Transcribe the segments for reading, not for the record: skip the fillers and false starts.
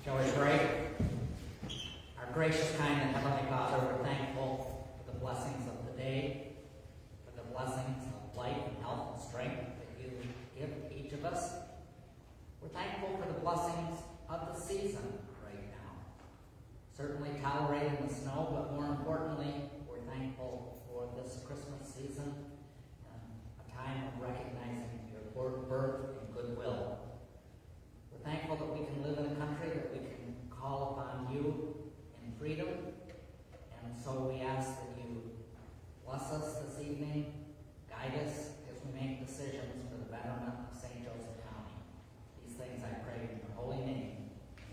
Shall we pray? Our gracious, kind, and heavenly Father, we're thankful for the blessings of the day, for the blessings of life and health and strength that you give each of us. We're thankful for the blessings of the season right now. Certainly tolerating the snow, but more importantly, we're thankful for this Christmas season and a time of recognizing your birth and goodwill. We're thankful that we can live in a country that we can call upon you in freedom. And so we ask that you bless us this evening, guide us as we make decisions for the betterment of St. Joseph County. These things I pray in your holy name.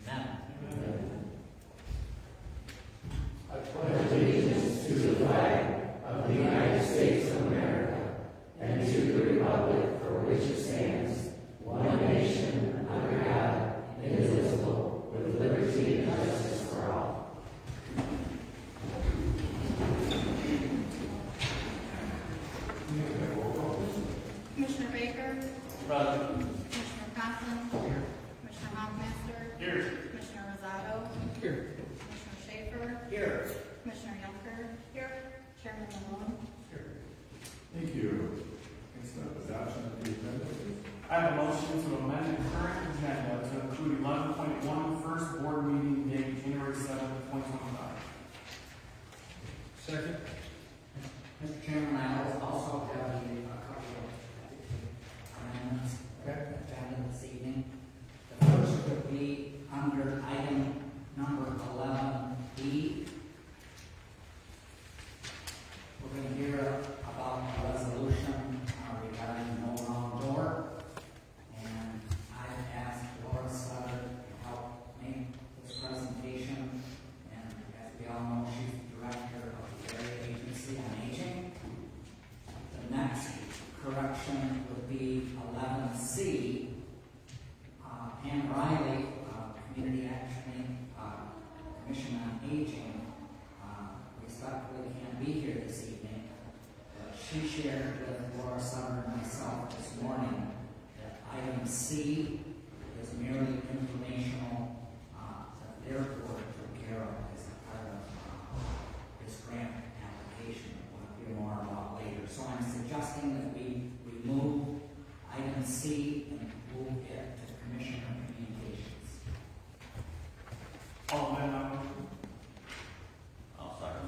Amen. Amen. I pledge allegiance to the flag of the United States of America and to the republic for which it stands, one nation, under God, indivisible, with liberty and justice for all. Commissioner Baker? Present. Commissioner Conklin? Here. Commissioner Hoffmaster? Here. Commissioner Rosado? Here. Commissioner Schaefer? Here. Commissioner Yunker? Here. Chairman Malone? Here. Thank you. Next up, adoption of the agenda. I have a motion to amend the current agenda to include 11.1, first board meeting date January 7th, 2025. Second. Mr. Chairman, I also have a couple of amendments agenda this evening. The first would be under item number 11B. We're going to hear about a resolution regarding no wrong door. And I've asked Laura Sutter to help make this presentation. And as we all know, she's the director of the Area Agency on Aging. The next correction would be 11C. Ann Riley, Community Action Commission on Aging, respectfully can't be here this evening. But she shared with Laura Summer and myself this morning that item C is merely informational that their board took care of as a part of this grant application that we'll hear more about later. So I'm suggesting that we remove item C and move it to Commissioner Communications. All amendment. I'll start.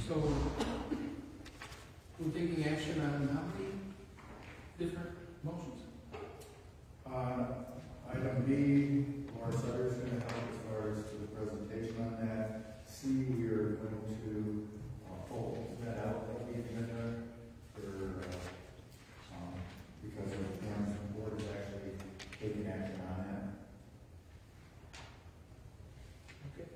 So, we're taking action on how many different motions? Item B, Laura Sutter is going to help as far as to the presentation on that. C, we are going to pull that out of the agenda for, because of the management board is actually taking action on that. Okay.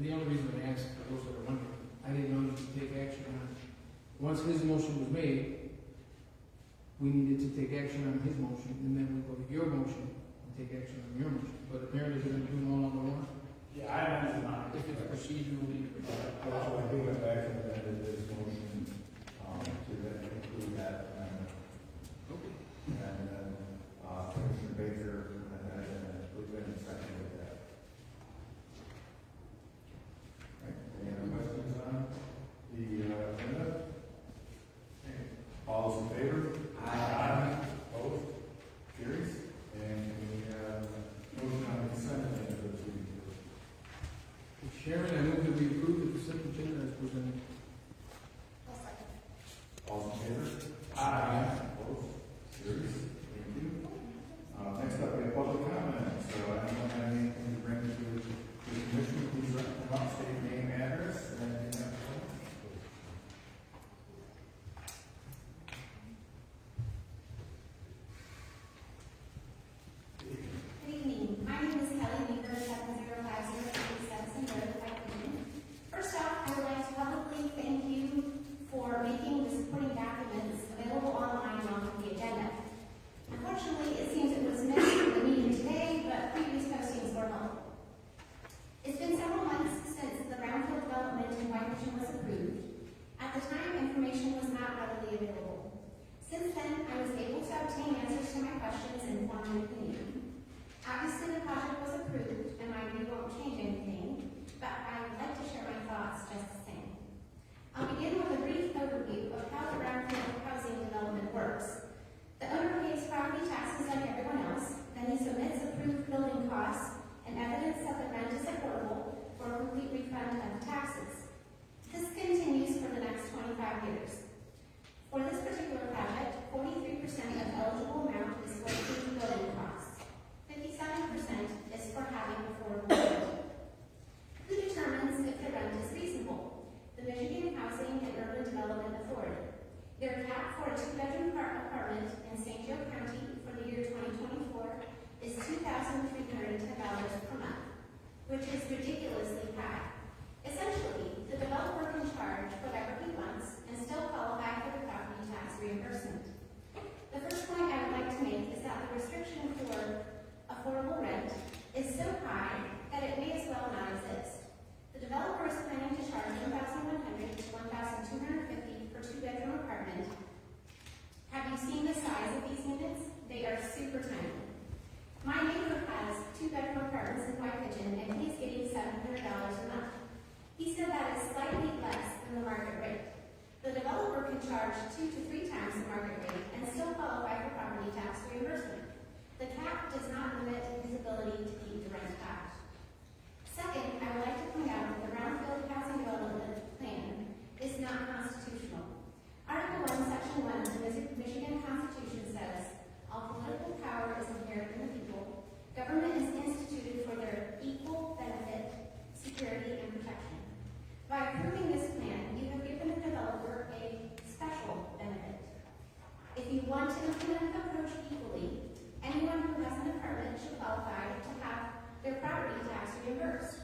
The only reason I asked, for those that are wondering, I didn't know you could take action on, once his motion was made, we needed to take action on his motion, and then we go to your motion and take action on your motion. But apparently they're going to do them all on the one. Yeah, I amended mine. If it's procedurally. So I think I've actually amended this motion to then include that amendment. Okay. And then Commissioner Baker and Lieutenant second with that. Right. Any other questions on the agenda? All those in favor? Aye. Opposed? Carries? And we have motion on the consent agenda for this meeting. Chairman, I move that we approve the consent agenda as presented. I'll second. All in favor? Aye. Opposed? Carries? Thank you. Next up, we have public comment. So I don't have anything to bring to the commission. Please let them up, state your name, address, and Good evening. My name is Kelly Weaver, 70508 Verified Union. First off, I would like to publicly thank you for making the supporting documents available online and off the agenda. Unfortunately, it seems it was missed from the meeting today, but previous postings were helpful. It's been several months since the brownfield development in Whitefish was approved. At the time, information was not readily available. Since then, I was able to obtain answers to my questions and inform my opinion. Obviously, the project was approved, and my view won't change anything, but I would like to share my thoughts just the same. I'll begin with a brief overview of how the brownfield housing development works. The owner pays property taxes like everyone else, then he submits approved building costs and evidence that the rent is affordable for a complete refund of the taxes. This continues for the next 25 years. For this particular project, 43% of eligible amount is for approved building costs. 57% is for having affordable rent. Who determines if the rent is reasonable? The Michigan Housing and Urban Development Authority. Their cap for a two-bedroom apartment in St.Joseph County for the year 2024 is $2,310 per month, which is ridiculously high. Essentially, the developer can charge whatever he wants and still qualify for the property tax reimbursement. The first point I would like to make is that the restriction for affordable rent is so high that it may as well not exist. The developer is planning to charge $1,100 to $1,250 per two-bedroom apartment. Have you seen the size of these units? They are super tiny. My neighbor has two-bedroom apartments in White Pigeon, and he's getting $700 a month. He said that is slightly less than the market rate. The developer can charge 2 to 3 times the market rate and still qualify for property tax reimbursement. The cap does not limit his ability to keep the rent out. Second, I would like to point out that the brownfield housing development plan is not constitutional. Article 1, Section 1 of the Michigan Constitution says, all political power is inherent in the people. Government is instituted for their equal benefit, security, and protection. By approving this plan, you have given the developer a special benefit. If you want to implement the approach equally, anyone who has an apartment should qualify to have their property tax reimbursed.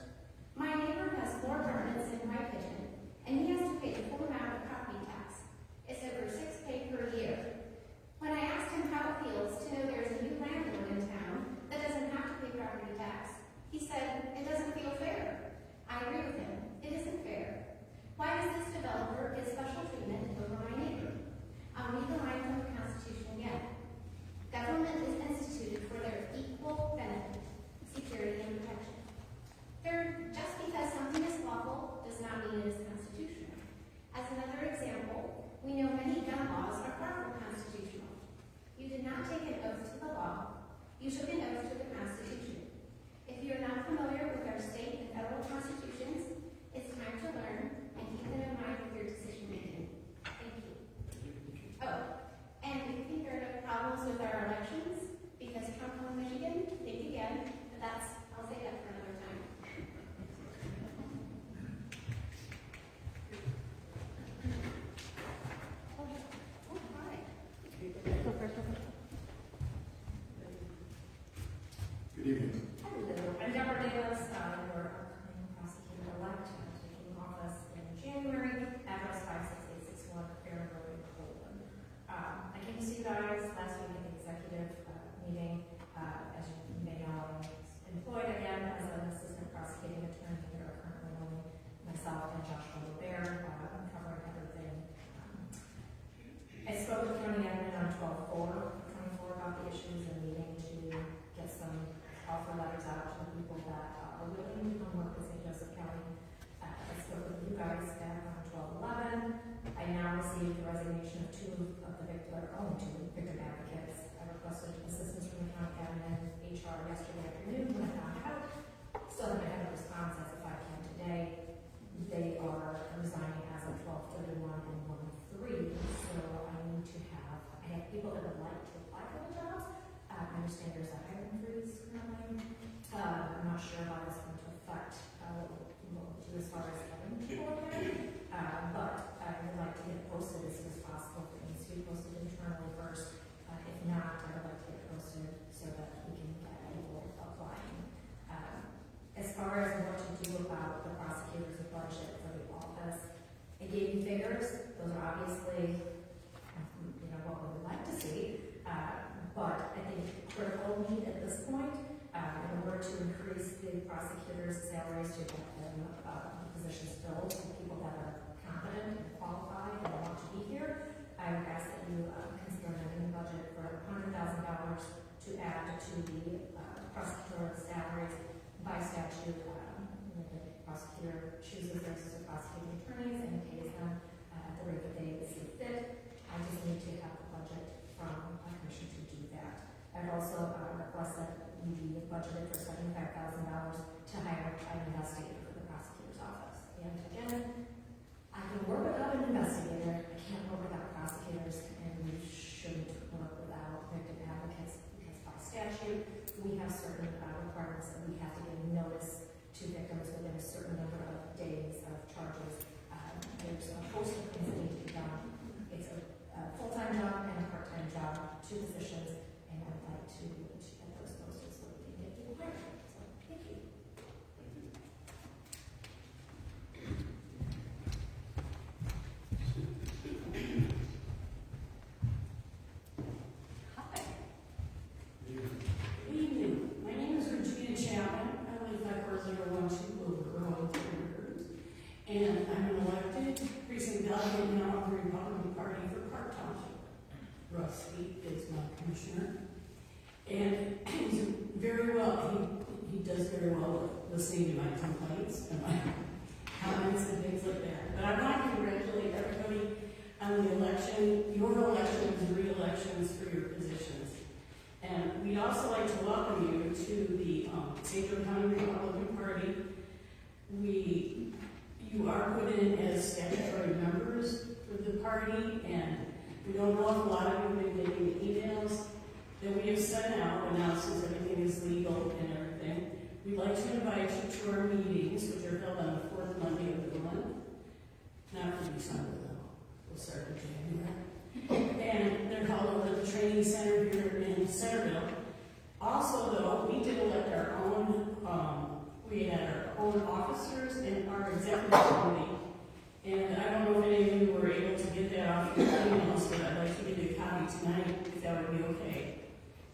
My neighbor has 4 apartments in White Pigeon, and he has to pay the full amount of property tax. It's over $6,000 per year. When I asked him how it feels to know there's a new landlord in town that doesn't have to pay property tax, he said, it doesn't feel fair. I agree with him. It isn't fair. Why does this developer get special treatment over my neighbor? I'll read the line from the Constitution again. Government is instituted for their equal benefit, security, and protection. Third, just because something is lawful does not mean it is constitutional. As another example, we know many gun laws are far from constitutional. You did not take an oath to the law. You took an oath to the Constitution. If you are not familiar with our state and federal constitutions, it's time to learn and keep them in mind with your decision making. Thank you. Oh, and if you think there are no problems with our elections, because you come from Michigan, think again, but I'll say that for another time. Oh, hi. Good evening. Hello, I'm Deborah Davis, your upcoming prosecutor-elect, taking office in January, address 56861 Fair Road, Cleveland. I came to see you guys last week at the executive meeting. As you may know, I was employed again as an assistant prosecuting attorney here, currently only myself and Joshua LeBaire, covering everything. I spoke with county admin on 12/4/24 about the issues and meeting to get some offer letters out to the people that are willing to come work with St.Joseph County. I spoke with you guys back on 12/11. I now received the resignation of 2 of the victim advocates. I requested assistance from the county admin HR yesterday afternoon when I found out. So then I had a response as of 5 p.m. today. They are resigning as of 12/31 and 1/3. So I need to I have people that would like to apply for the jobs. I understand there's a hiring freeze currently. I'm not sure how that's going to affect what we'll do as far as having people again. But I would like to get it posted as soon as possible. It needs to be posted internally first. If not, I would like to get it posted so that we can get people applying. As far as what to do about the prosecutor's budget for the office, I gave you figures. Those are obviously, what we would like to see. But I think critical need at this point, in order to increase the prosecutor's salaries to get them positions filled with people that are competent and qualified and want to be here, I would ask that you consider amending the budget for $100,000 prosecuting attorneys and pays them at the rate that they see fit. I just need to have the budget from a commission to do that. I've also requested we budgeted for $75,000 to hire an investigator for the prosecutor's office. And again, I can work without an investigator, I can't work without prosecutors, and we shouldn't work without victim advocates, because by statute, we have certain requirements that we have to give notice to victims within a certain number of days of charges. There's a host of things that need to be done. It's a full-time job and a part-time job, 2 positions, and I'd like to get those posted so we can get people hired. So, thank you. Hi. Good evening. My name is Regina Chapman. I live 54012 Wilbur Road, and I'm an elected precinct delegate now of the Republican Party for Park Township. Rusty is my commissioner, and he's very well. He does very well with listening to my complaints and my comments and things like that. But I want to congratulate everybody on the election, your elections, re-elections for your positions. And we'd also like to welcome you to the St. Joseph County Republican Party. You are put in as statutory members for the party, and we don't know if a lot of you have been getting the emails that we have sent out, and now since everything is legal and everything, we'd like to invite you to our meetings, which are held on the 4th Monday of the month. Not for December, though. We'll start in January. And they're held over at the training center here in Centerville. Also, though, we did elect our own, we had our own officers and our executive committee. And I don't know if any of you were able to get that off your emails, but I'd like to give you a copy tonight, if that would be okay.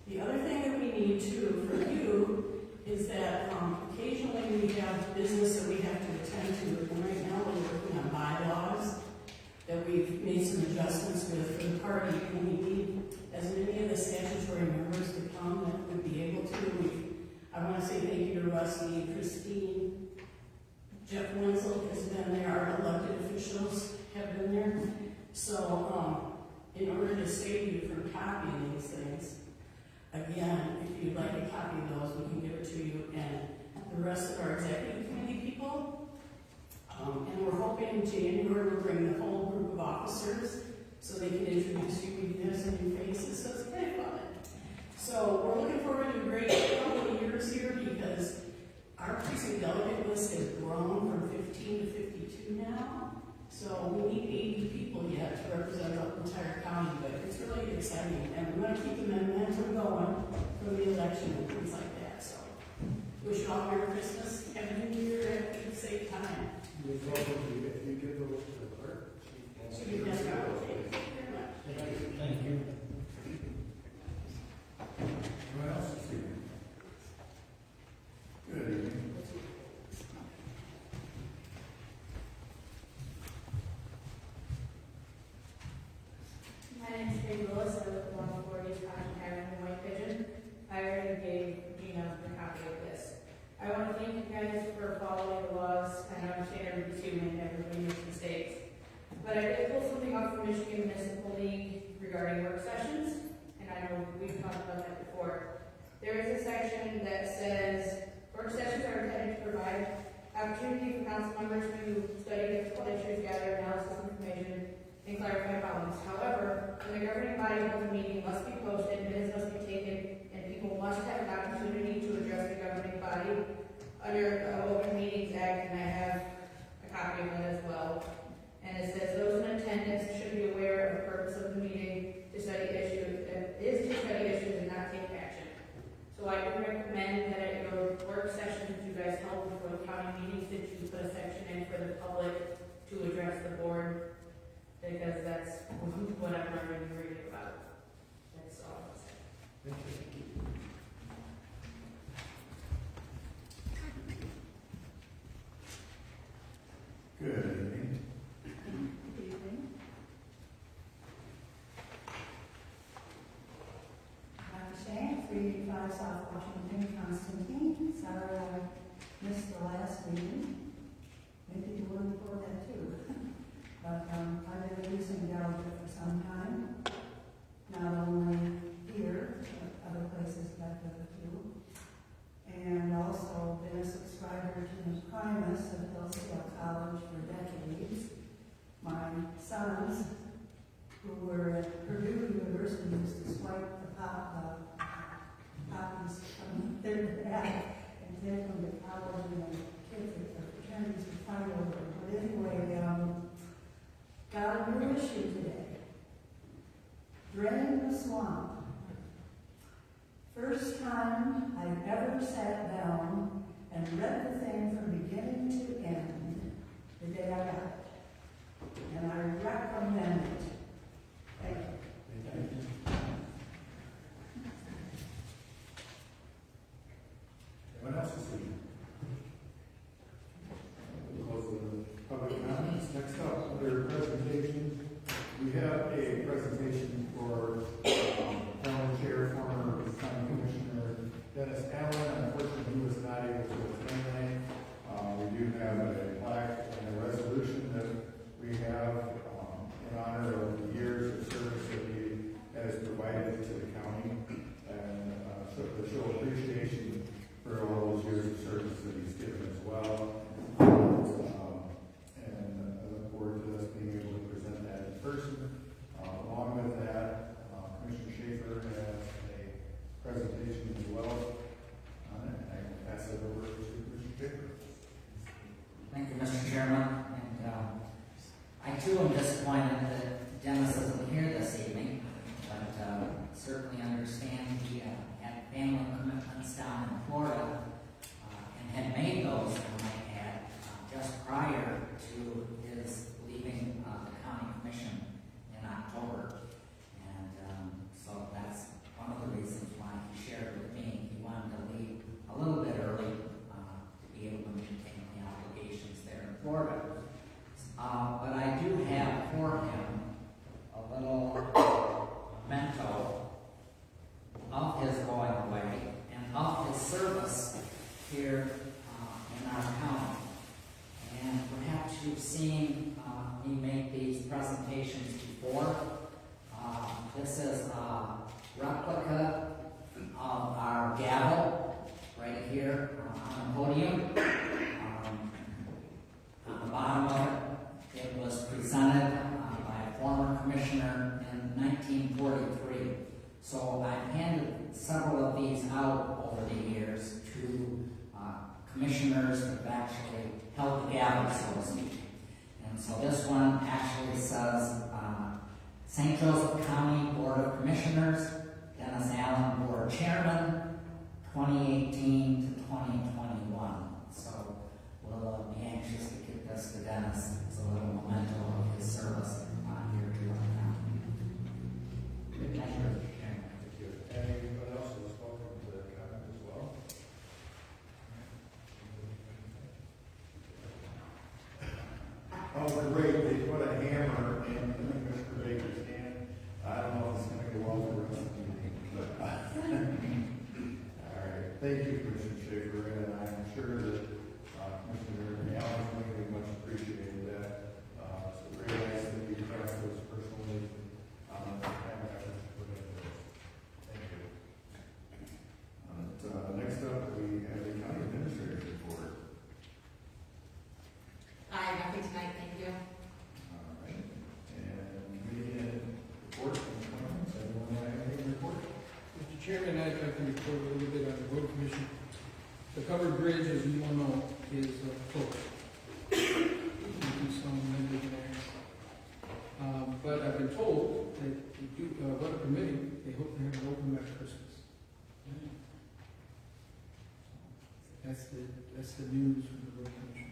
The other thing that we need too for you is that occasionally we have business that we have to attend to, and right now we're working on bylaws that we've made some adjustments with for the party, and we need as many of the statutory members to come that would be able to. I want to say thank you to Rusty, Christine, Jeff Wenzel has been there, our elected officials have been there. So, in order to save you from copying these things, again, if you'd like a copy of those, we can give it to you, and the rest of our executive committee people. And we're hoping January will bring the whole group of officers so they can introduce you, we have some new faces, so it's kind of fun. So we're looking forward to a great couple of years here because our precinct delegate list has grown from 15 to 52 now. So we need 80 people yet to represent the entire county, but it's really exciting. And we want to keep the momentum going from the election and things like that. So wish you all Merry Christmas, Happy New Year, and a safe time. You give those to the clerk. So you guys got okay. Thank you very much. Thank you. What else is here? Good evening. My name is Peggy Willis. I live at 140 Cotton Avenue in White Pigeon. I already gave Gina a copy of this. I want to thank you guys for following the laws. I understand everybody's human, everybody makes mistakes. But I did pull something off the Michigan Municipal League regarding work sessions, and I know we've talked about that before. There is a section that says, work sessions are intended to provide opportunity for council members to study difficult issues, gather analysis information, and clarify problems. However, when the governing body holds a meeting, must be posted, minutes must be taken, and people must have an opportunity to address the governing body under the Open Meetings Act, and I have a copy of that as well. And it says those in attendance should be aware of the purpose of the meeting to study issues, and not take action. So I would recommend that at your work sessions you guys held before the county meetings, that you put a section in for the public to address the board, because that's what I'm learning and reading about. That's all I'll say. Good evening. Good evening. Shane, 385 South Washington, Constantine. Sorry I missed the last meeting. Maybe you were before that out there for some time, not only here, but other places that I've been to. And also been a subscriber to the Primus at Hillsdale College for decades. My sons, who were at Purdue University, used to swipe the copies from their dad and take them to college, and the kids at the fraternities would fight over it. But anyway, got a new issue today. Drain the Swamp. First time I've ever sat down and read the thing from beginning to end the day I got it. And I recommend it. Thank you. Anyone else this evening? We'll close the public comments. Next up, under presentations, we have a presentation for former chair, former county commissioner Dennis Allen. Unfortunately, he was not able to attend tonight. We do have a plaque and a resolution that we have in honor of the years of service that he has provided to the county, and to show appreciation for all those years of service that he's given as well. And I look forward to us being able to present that in person. Along with that, Commissioner Schaefer has a presentation as well on it, and I will pass it over to Commissioner Schaefer. Thank you, Mr. Chairman. And I too am disappointed that Dennis isn't here this evening, but certainly understand he had family commitments down in Florida and had made those, I might add, just prior to his leaving the county commission in October. And so that's one of the reasons why he shared with me he wanted to leave a little bit early to be able to maintain the obligations there in Florida. But I do have for him a little memento of his going away and of his service here in our county. And perhaps you've seen me make these presentations before. This is a replica of our gavel right here on the podium. On the bottom of it, it was presented by a former commissioner in 1943. So I've handed several of these out over the years to commissioners that have actually held the gavel, so to speak. And so this one actually says St. Joseph County Board of Commissioners, Dennis Allen, Board Chairman, 2018 to 2021. So we'll be anxious to get this to Dennis as a little memento of his service here to our county. Thank you, Mr. Chairman. Thank you. Anyone else who's welcome to comment as well? Oh, great. They put a hammer in Mr. Baker's hand. I don't know if it's going to go well for the rest of the meeting, but all right. Thank you, Commissioner Schaefer, and I'm sure that Commissioner Allen is going to be much appreciated that. So very nice that you tracked those personally on the time and effort to put into this. Thank you. Next up, we have the county administrator's report. Hi, nothing tonight, thank you. All right. And committee and reports and appointments. Anyone have anything to report? Mr. Chairman, I'd like to report a little bit on the road commission. The covered bridge, as you all know, is closed. Some members and ask. But I've been told that weather permitting, they hope to have it open by Christmas. That's the news from the road commission.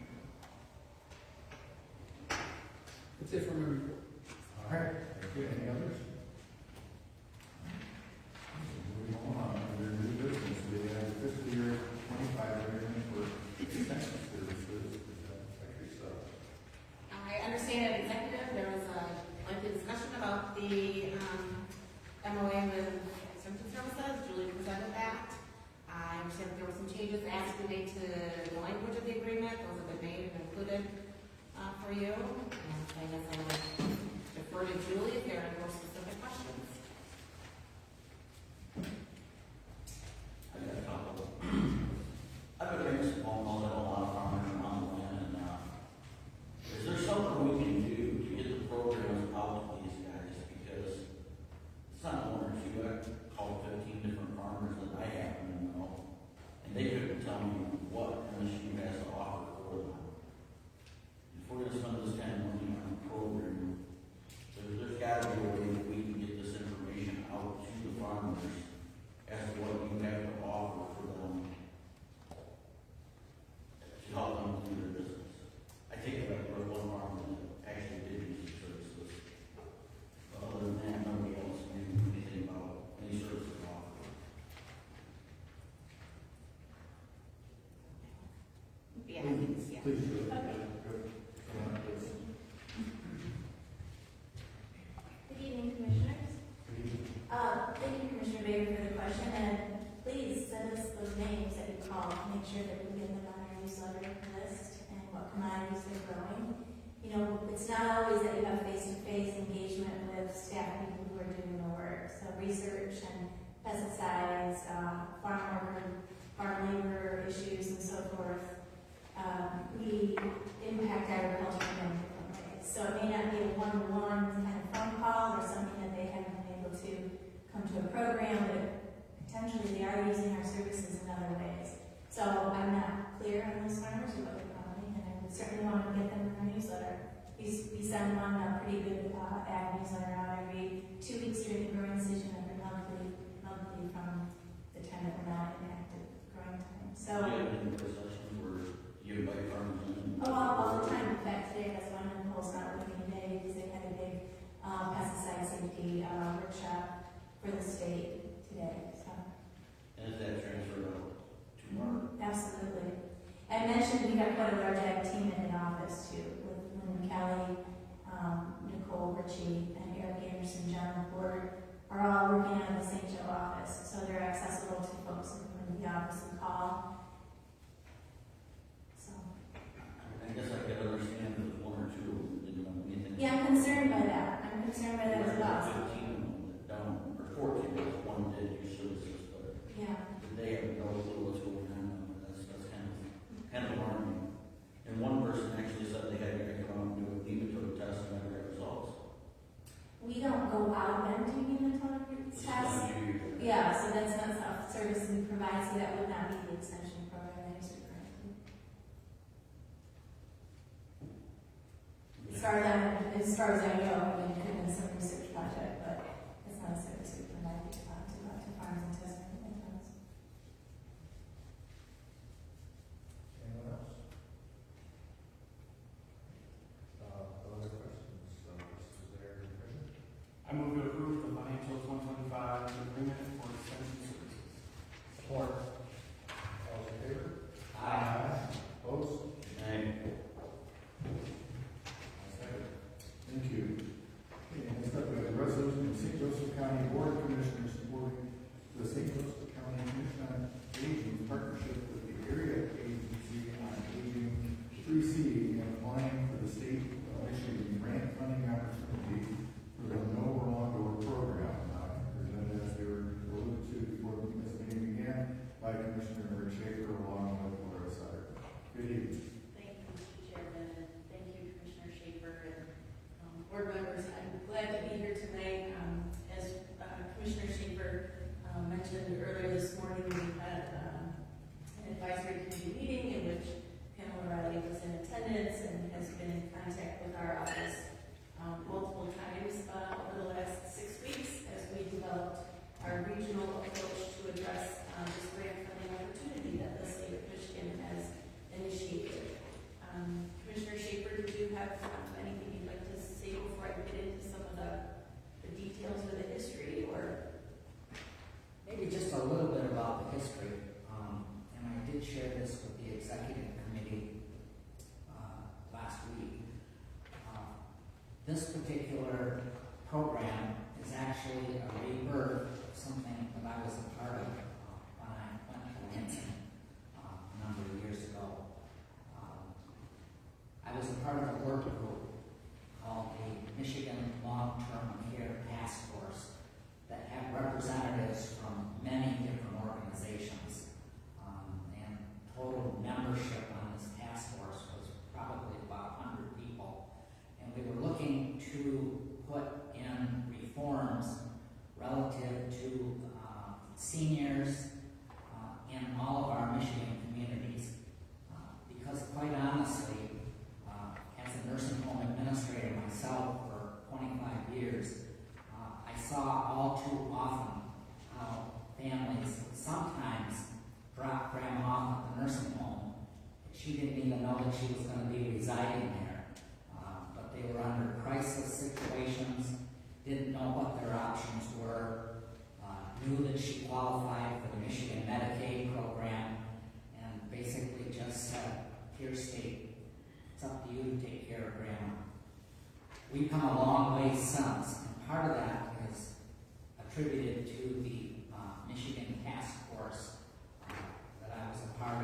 That's it from my report. All right. Any others? Moving on, under new business, we have the fiscal year 25 agreement for extension services. I understand at executive, there was a lengthy discussion about the MOA with extension services. Julie presented that. I understand that there were some changes asked to be made to the language of the agreement. Those have been made and included for you. And I guess I will defer to Julie call, make sure that we get them on our newsletter list and what commodities they're growing. You know, it's not always that you have face-to-face engagement with staff people who are doing the work. So research and pesticides, farm labor issues and so forth, we impact agriculture in many different ways. So it may not be a one-to-one kind of phone call or something that they haven't been able to come to a program, but potentially they are using our services in other ways. So I'm not clear on those farmers or what they're growing, and I would certainly want to get them in our newsletter. We send one pretty good ad newsletter out every 2 weeks during the growing season, and then monthly from the time that we're not in active growing time. So. Do you have any sessions where you invite farmers in? Oh, all the time. In fact, today that's one of the polls not working today because they had a big pesticide safety workshop for the state today. So. And is that transferred out tomorrow? Absolutely. I mentioned we have quite a large ag team in the office too, with Linda Kelly, Nicole Ritchie, and Eric Anderson, John McWhort, are all working out of the St. Joe office, so they're accessible to folks who come into the office and call. So. I guess I could understand if one or two didn't know anything. Yeah, I'm concerned by that. I'm concerned by that as well. 15 down, or 14, but one did use services, but Yeah. they have no clue what's going on. That's kind of alarming. And one person actually said they had to come and do a nematode test and never got results. We don't go out and do nematode It's tests. not you. Yeah, so that's not a service we provide, so that would not be the extension program that he's referring to. As far as I know, I mean, it could have been some research project, but it's not a service we provide to farms and testing and those. Anyone else? Other questions? Is there any? I move to approve the financial 2025 agreement for extension services. Support. All in favor? Aye. Opposed? Aye. Thank you. Okay, next up, we have a resolution of St. Joseph County Board of Commissioners supporting the St. Joseph County Commission on Aging partnership with the Area Agency on Aging 3C and applying for the state of Michigan grant funding opportunity for the No Wrong Door program. Presented as they were alluded to before this meeting began by Commissioner Schaefer along with Laura Sutter. Good evening. Thank you, Mr. Chairman, and thank you, Commissioner Schaefer, and board members. I'm glad to be here tonight. As Commissioner Schaefer mentioned earlier this morning, we had an advisory committee meeting in which Pamela Riley was in attendance and has been in contact with our office multiple times over the last 6 weeks as we developed our regional approach to address this grant funding opportunity that the state of Michigan has initiated. Commissioner Schaefer, did you have anything you'd like to say before I get into some of the details or the history, or? Maybe just a little bit about the history, and I did share this with the executive committee last week. This particular program is actually a rebirth of something that I was a part of when I went to Lansing a number of years ago. I was a part of a work group called the Michigan Long-Term Care Task Force that had representatives from many different organizations, and total membership on this task force was probably about 100 people. And we were looking to put in reforms relative to seniors in all of our Michigan communities. Because quite honestly, as a nursing home administrator myself for 25 years, I saw all too often how families sometimes drop grandma off at the nursing home. She didn't even know that she was going to be residing there. But they were under crisis situations, didn't know what their options were, knew that she qualified for the Michigan Medicaid program, and basically just said, "Here, state, it's up to you to take care of grandma." We've come a long way since, and part of that is attributed to the Michigan task force that I was a part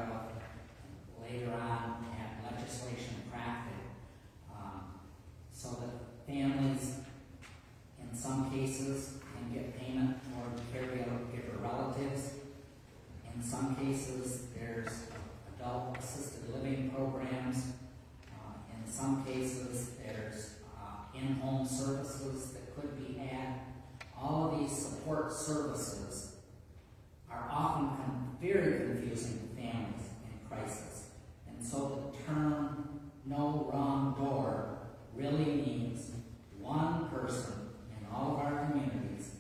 cases can get payment or caregiver relatives. In some cases, there's adult assisted living programs. In some cases, there's in-home services that could be had. All of these support services are often very confusing to families in crisis. And so the term "no wrong door" really means one person in all of our communities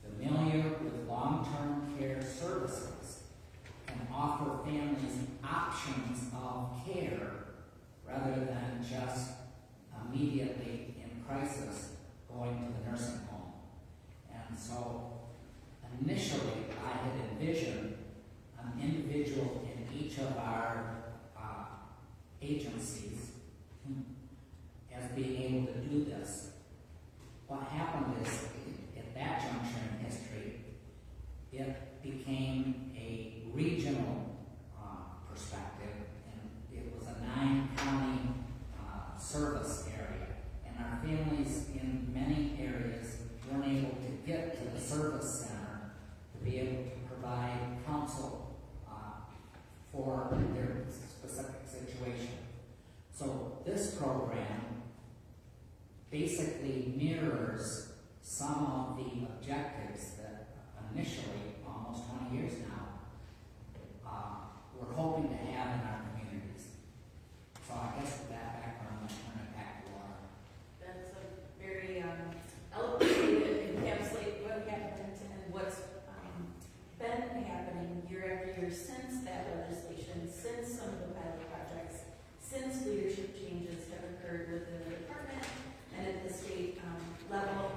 familiar with long-term care services can offer families options of care rather than just immediately in crisis going to the nursing home. And so initially I had envisioned an individual in each of our agencies as being able to do this. What happened is, at that juncture in history, it became a regional perspective, and it was a 9-county service area. And our families in many areas weren't able to get to the service center to be able to provide counsel for their specific situation. So this program basically mirrors some of the objectives that initially, almost 20 years now, we're hoping to have in our communities. So I guess with that background, I'll turn it back to Laura. That's a very eloquent way to encapsulate what happened and what's been happening year after year since that legislation, since some of the pilot projects, since leadership changes have occurred within the department and at the state level.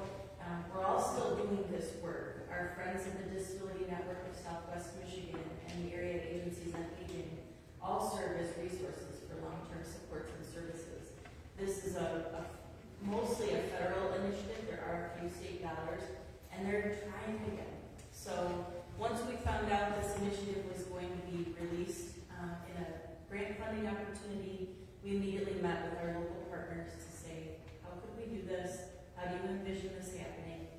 We're all still doing this work. Our friends in the Disability Network of Southwest Michigan and the area agencies on aging all serve as resources for long-term supports and services. This is mostly a federal initiative. There are a few state dollars, and they're trying again. So once we found out this initiative was going to be released in a grant funding opportunity, we immediately met with our local partners to say, how could we do this? How do you envision this happening?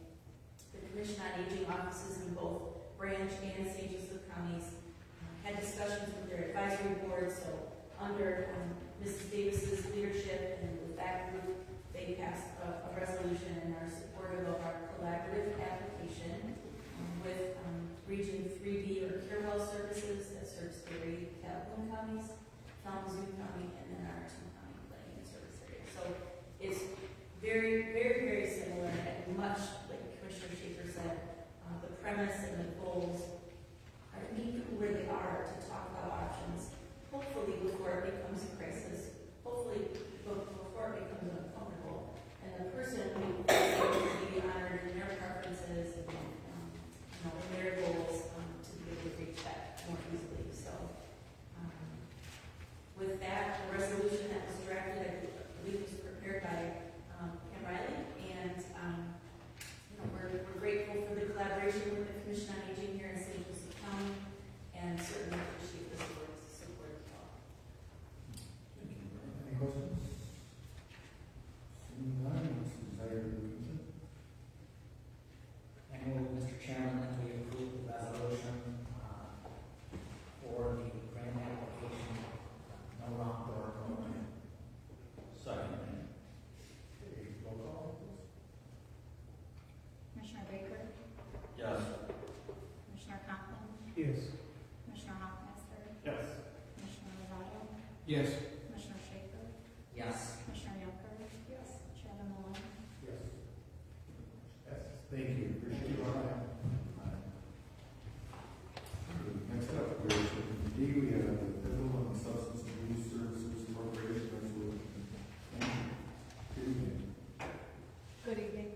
The Commission on Aging offices in both Branch and St. Joseph counties had discussions with their advisory board. So under Mrs. Davis's leadership and with that group, they passed a resolution and are supportive of our collaborative application with Region 3B or Carewell Services that serves Erie, Calhoun counties, Kalamazoo County, and then our 2-county planning and service area. So it's very, very, very similar and much like Commissioner Schaefer said, the premise and the goals are to meet people where they are, to talk about options, hopefully before it becomes a crisis, hopefully before it becomes uncomfortable, and the person who is able to be honored in their preferences and in their goals to be able to reach that more easily. So with that, the resolution that was drafted, I believe was prepared by Kim Riley, and we're grateful for the collaboration with the Commission on Aging here in St. Joseph County, and certainly appreciate the support as well. Thank you. Any questions? Seeing none, what's the desire of the commission? I move, Mr. Chairman, that we approve the resolution for the grant application, no wrong door program. Second. Okay, roll call, please. Commissioner Baker? Yes. Commissioner Conklin? Yes. Commissioner Hoffmeister? Yes. Commissioner Rosado? Yes. Commissioner Schaefer? Yes. Commissioner Yonker? Yes. Chairman Malone? Yes. Yes, thank you, appreciate your time. Next up, we're D, we have the Pivotal and Substance Abuse Services Corporation Resolution. Good evening. Good evening.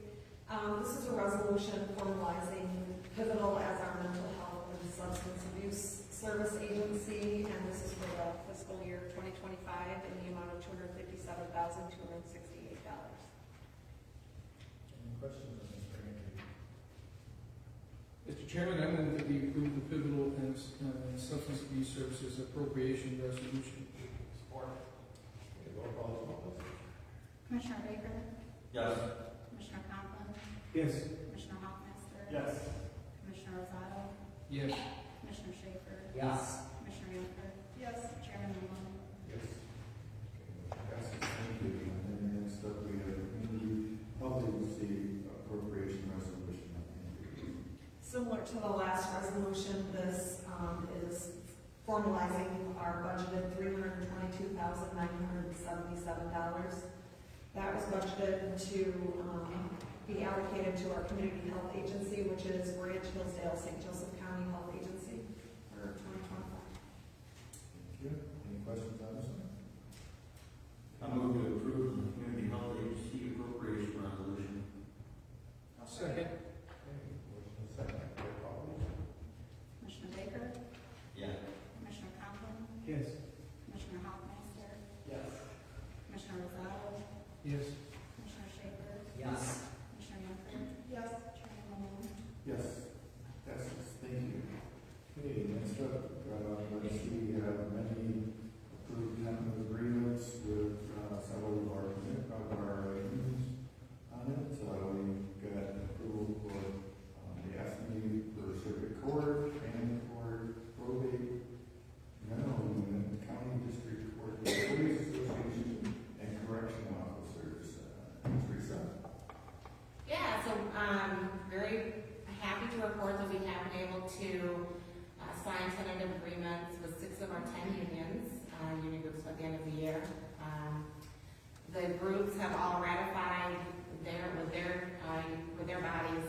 This is a resolution formalizing Pivotal as our mental health and substance abuse service agency, and this is for the fiscal year 2025 in the amount of $257,268. Any questions on this grant? Mr. Chairman, I move that we approve the Pivotal and Substance Abuse Services Appropriation Resolution. Support. Okay, roll call, please. Commissioner Baker? Yes. Commissioner Conklin? Yes. Commissioner Hoffmeister. Yes. Commissioner Rosado. Yes. Commissioner Schaefer. Yes. Commissioner Younger. Yes. Chairman Malone. Yes. Passes. Thank you. And then next up, we have community health agency appropriation resolution. Similar to the last resolution, this is formalizing our budgeted $322,977. That was budgeted to be allocated to our community health agency, which is Branch Hillsdale St. Joseph County Health Agency for 2025. Thank you. Any questions on this one? I move to approve the community health agency appropriation resolution. I'll second. Motion is second. Roll call, please. Commissioner Baker. Yes. Commissioner Conklin. Yes. Commissioner Hoffmeister. Yes. Commissioner Rosado. Yes. Commissioner Schaefer. Yes. Commissioner Younger. Yes. Chairman Malone. Yes. Passes. Thank you. Okay, next up, let's see, we have many approved tentative agreements with several of our unions on it. We've got approval for the AFSCME for circuit court, family court, probate, mental unit, county district court, the police association, and correctional officers. Teresa? Yeah, so very happy to report that we have been able to sign tentative agreements with 6 of our 10 unions, union groups by the end of the year. The groups have all ratified with their bodies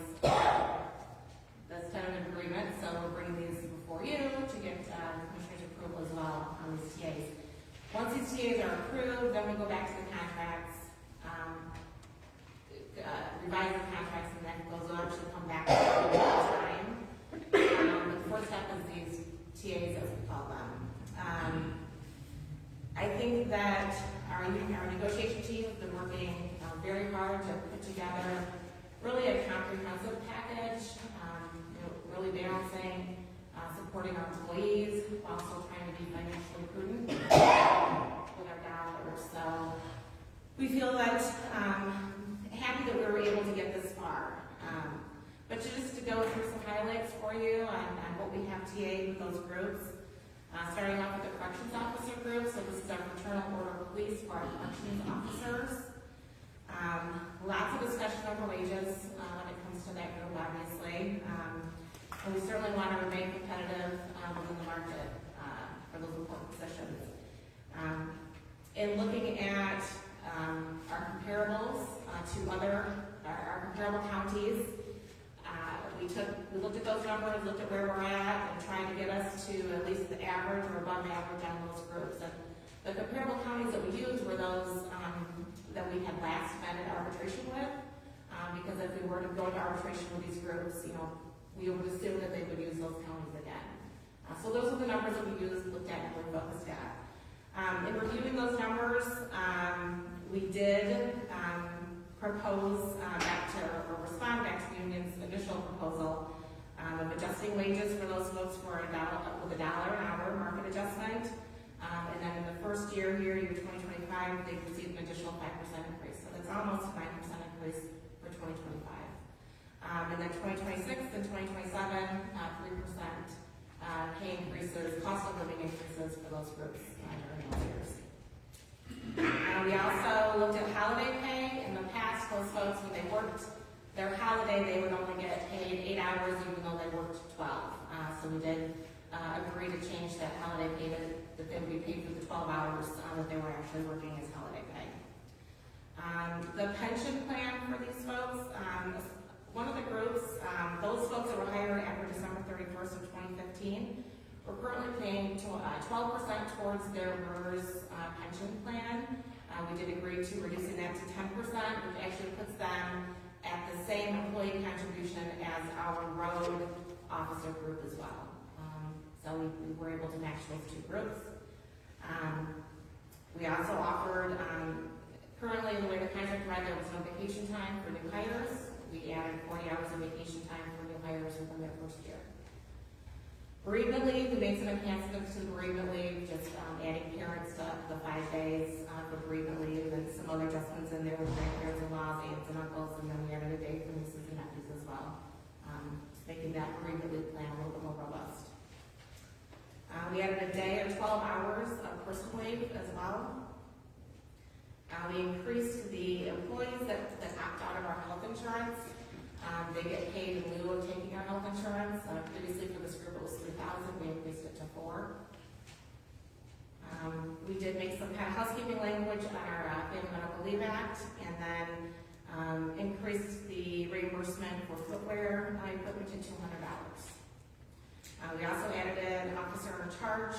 this tentative agreement, so we're bringing these before you to get commissioner's approval as well on these TAs. Once these TAs are approved, then we go back to the contracts, revise the contracts, and then those will actually come back to time. The first step is these TAs, as we call them. I think that our negotiation team has been working very hard to put together really a comprehensive package, really balancing supporting our employees while still trying to be financially prudent with our dollars. So we feel that happy that we were able to get this far. But just to go through some highlights for you on what we have TA'd with those groups. Starting off with the corrections officer group, so this is our fraternal order of police for our corrections officers. Lots of discussion over wages when it comes to that group, obviously. And we certainly want to remain competitive within the market for those important positions. In looking at our comparables to our comparable counties, we looked at those numbers, looked at where we're at, and tried to get us to at least the average or above average on those groups. And the comparable counties that we used were those that we had last been in arbitration with, because if we were to go to arbitration with these groups, we would assume that they would use those counties again. So those are the numbers that we used, looked at, and really focused at. In reviewing those numbers, we did propose respond back to the union's initial proposal of adjusting wages for those folks with $1 an hour market adjustment. And then in the first year here, year 2025, they received an additional 5% increase. So that's almost a 9% increase for 2025. And then 2026 and 2027, 3% pay increases, cost of living increases for those groups during those years. We also looked at holiday pay. In the past, those folks, when they worked their holiday, they would only get paid 8 hours even though they worked 12. So we did agree to change that holiday pay that they would be paid for the 12 hours that they were actually working as holiday pay. The pension plan for these folks, one of the groups, those folks that were hired after December 31st of 2015, we're currently paying 12% towards their MERS pension plan. We did agree to reducing that to 10%, which actually puts them at the same employee contribution as our road officer group as well. So we were able to match those two groups. We also offered, currently the way the contract read, there was no vacation time for new hires. We added 40 hours of vacation time for new hires within their first year. Bereavement leave, we made some enhancements to the bereavement leave, just adding parents to the 5 days for bereavement leave, and some other adjustments in there with grandparents and laws, aunts and uncles, and then we added a day for nieces and making that bereavement leave plan a little bit more robust. We added a day or 12 hours of personal leave as well. We increased the employees that opt out of our health insurance. They get paid in lieu of taking our health insurance. Previously for this group it was $3,000, we increased it to $4,000. We did make some kind of housekeeping language on our Family Medical Leave Act, and then increased the reimbursement for footwear equipment to $200. We also added an officer in charge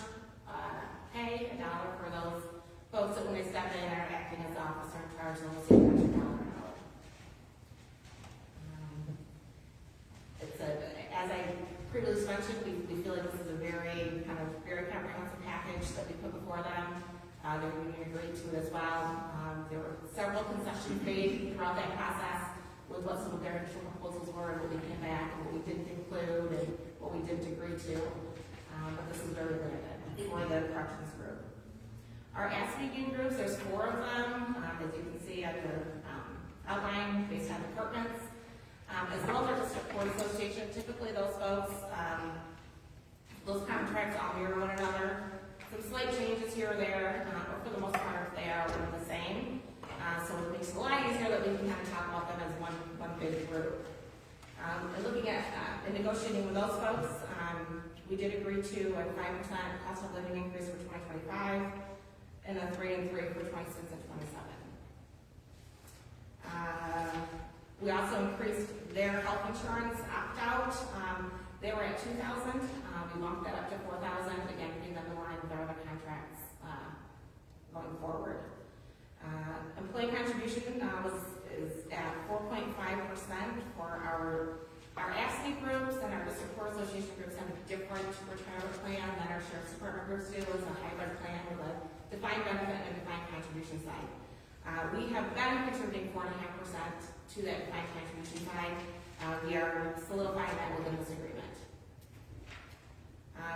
pay, $1 for those folks that when they step in are acting as the officer in charge, they'll receive an extra $1 an hour. As I previously mentioned, we feel like this is a very comprehensive package that we put before them. They're going to agree to it as well. There were several concessions made throughout that process with what some of their initial proposals were and what we came back and what we didn't include and what we didn't agree to. But this is very limited for the corrections group. Our ASME union groups, there's 4 of them, as you can see on the outline based on departments. As well as our district court association, typically those folks, those contracts all mirror one another. Some slight changes here or there, but for the most part they are the same. So it makes it a lot easier that we can kind of talk about them as one big group. And looking at and negotiating with those folks, we did agree to a 5% cost of living increase for 2025 and a 3 and 3 for 26 and 27. We also increased their health insurance opt-out. They were at $2,000. We bumped that up to $4,000. Again, bringing them in line with our other contracts going forward. Employee contribution is at 4.5% for our AFSCME groups, and our district court association groups have a different retirement plan than our sheriff's department groups do. It's a hybrid plan with a defined benefit and a defined contribution side. We have been contributing 4.5% to that defined contribution side. We are solidifying that within this agreement.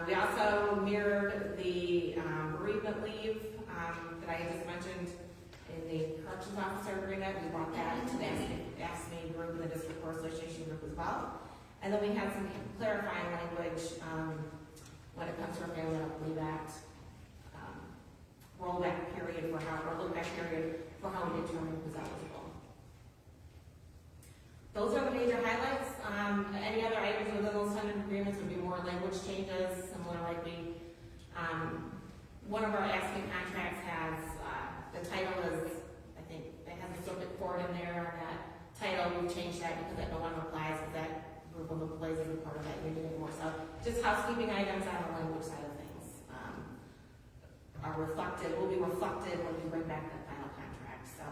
We also mirrored the bereavement leave that I just mentioned in the corrections officer agreement. We brought that into the AFSCME group and the district court association group as well. And then we had some clarifying language when it comes to our Family Medical Leave Act rollback period for how, or look back period for how we determine who's eligible. Those are the major highlights. Any other items within those 100 agreements would be more language changes, similar like one of our ASCII contracts has, the title is, I think, it has a circuit court in there, and that title, we've changed that because that no longer applies, because that group of employees isn't part of that union anymore. So just housekeeping items on the language side of things will be reflected when we bring back that final contract. So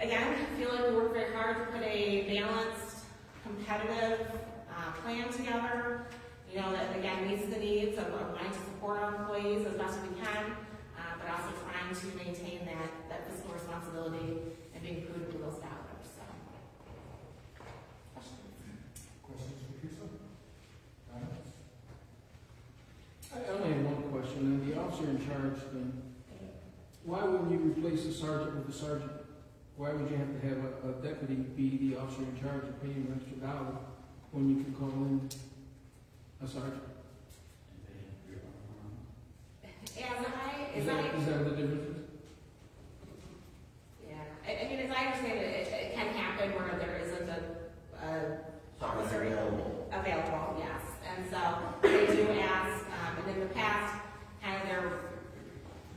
again, I feel like we worked very hard to put a balanced, competitive plan together, that again meets the needs of wanting to support our employees as best as we can, but also trying to maintain that fiscal responsibility and being prudent with those dollars. So, questions? Questions for Teresa? Comments? I only have one question. The officer in charge thing, why wouldn't you replace the sergeant with the sergeant? Why would you have to have a deputy be the officer in charge and pay him an extra $1 when you can call in a sergeant? Is that the difference? Yeah, I mean, as I understand it, it can happen where there isn't a officer available, yes. And so they do ask, and in the past,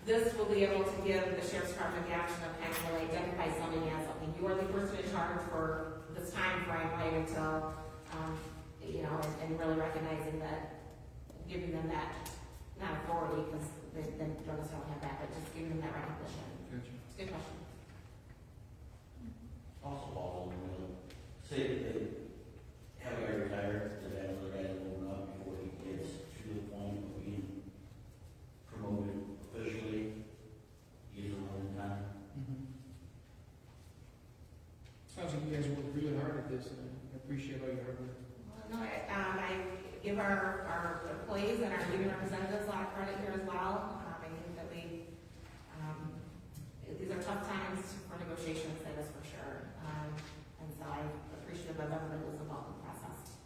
this will be able to give the sheriff's department the option of kind of really identify somebody as, okay, you are the person in charge for this time frame, right, until, and really recognizing that, giving them that, not authority, because they don't necessarily have that, but just giving them that recognition. Gotcha. It's a good question. Also, say that they have a guy retired, that that other guy will up before he gets to the point of being promoted officially, either one time. Sounds like you guys worked really hard at this, and I appreciate all your hard work. Well, no, I give our employees and our union representatives a lot of credit here as well. I think that these are tough times for negotiations, that is for sure. And so I'm appreciative of everybody who was involved in the process.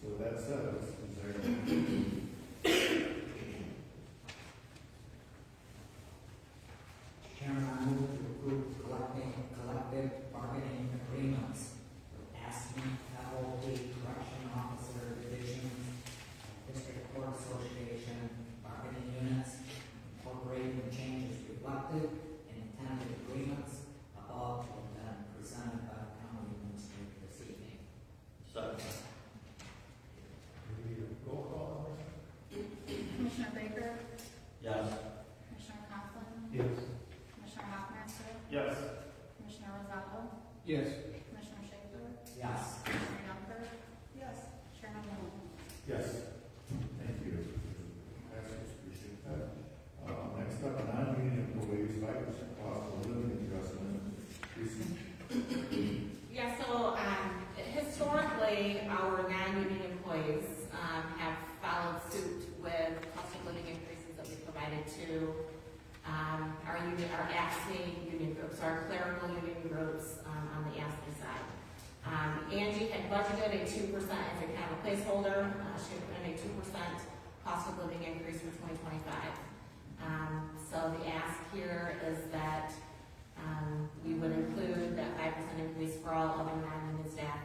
So that says, is there? Chairman, I move to approve collective bargaining agreements with ASME, FOP, Correction Officer Divisions, District Court Association, bargaining units, incorporating the changes reflected in intended agreements above have been presented by the county administrator this evening. Second. We need a roll call on this? Commissioner Baker? Yes. Commissioner Coughlin? Yes. Commissioner Hopmaster? Yes. Commissioner Rosado? Yes. Commissioner Shaver? Yes. Commissioner Younger? Yes. Chairman Linger? Yes. Thank you. Passes, appreciate that. Next up, non-union employees, 5% cost of living adjustment. Teresa? Yeah, so, historically, our non-union employees, have followed suit with cost of living increases that we provided to, our ASME union groups, our clerical union groups, on the ASME side. Angie had budgeted a 2% as a kind of a placeholder, she had put in a 2% cost of living increase for 2025. So the ask here is that, we would include that 5% increase for all other non-union staff,